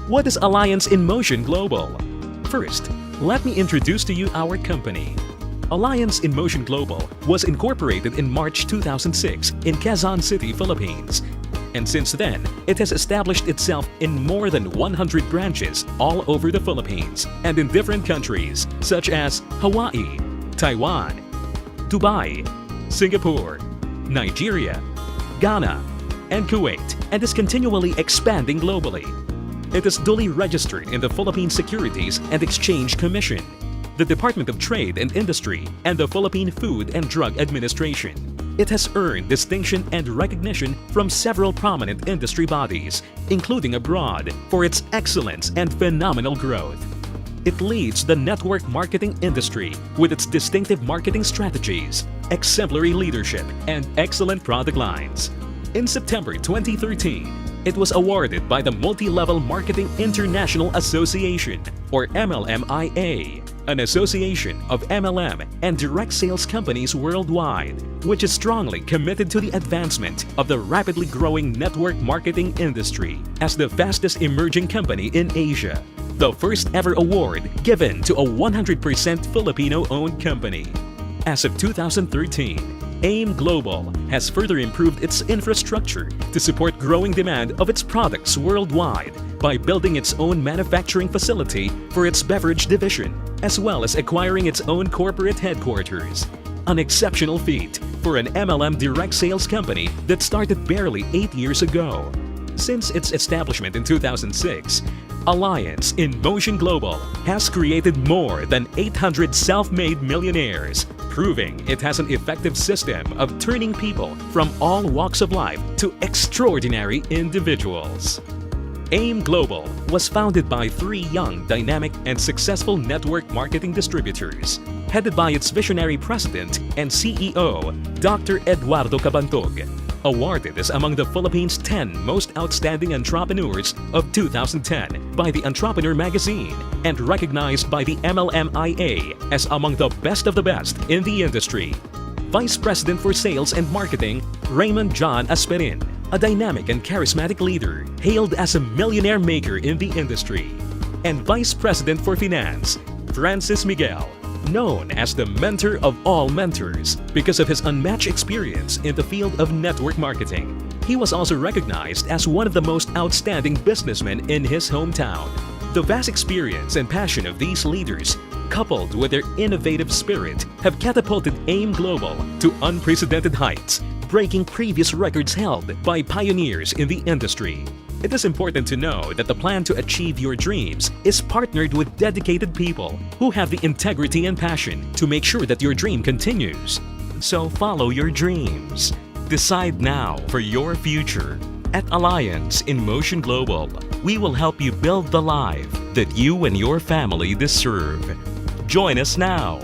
What is Alliance in Motion Global? First, let me introduce to you our company. Alliance in Motion Global was incorporated in March 2006 in Quezon City, Philippines. And since then, it has established itself in more than 100 branches all over the Philippines and in different countries such as Hawaii, Taiwan, Dubai, Singapore, Nigeria, Ghana, and Kuwait, and is continually expanding globally. It is duly registered in the Philippine Securities and Exchange Commission, the Department of Trade and Industry, and the Philippine Food and Drug Administration. It has earned distinction and recognition from several prominent industry bodies, including abroad, for its excellence and phenomenal growth. It leads the network marketing industry with its distinctive marketing strategies, exemplary leadership, and excellent product lines. In September 2013, it was awarded by the Multi-Level Marketing International Association, or MLMIA, an association of MLM and direct sales companies worldwide, which is strongly committed to the advancement of the rapidly growing network marketing industry as the fastest emerging company in Asia. The first ever award given to a 100% Filipino-owned company. As of 2013, AIM Global has further improved its infrastructure to support growing demand of its products worldwide by building its own manufacturing facility for its beverage division, as well as acquiring its own corporate headquarters. An exceptional feat for an MLM direct sales company that started barely 8 years ago. Since its establishment in 2006, Alliance in Motion Global has created more than 800 self-made millionaires, proving it has an effective system of turning people from all walks of life to extraordinary individuals. AIM Global was founded by 3 young, dynamic, and successful network marketing distributors, headed by its visionary president and CEO, Dr. Eduardo Cabantog, awarded as among the Philippines' 10 most outstanding entrepreneurs of 2010 by the Entrepreneur magazine and recognized by the MLMIA as among the best of the best in the industry. Vice President for Sales and Marketing, Raymond John Asperin, a dynamic and charismatic leader hailed as a millionaire maker in the industry. And Vice President for Finance, Francis Miguel, known as the mentor of all mentors because of his unmatched experience in the field of network marketing. He was also recognized as one of the most outstanding businessmen in his hometown. The vast experience and passion of these leaders, coupled with their innovative spirit, have catapulted AIM Global to unprecedented heights, breaking previous records held by pioneers in the industry. It is important to know that the plan to achieve your dreams is partnered with dedicated people who have the integrity and passion to make sure that your dream continues. So follow your dreams. Decide now for your future. At Alliance in Motion Global, we will help you build the life that you and your family deserve. Join us now.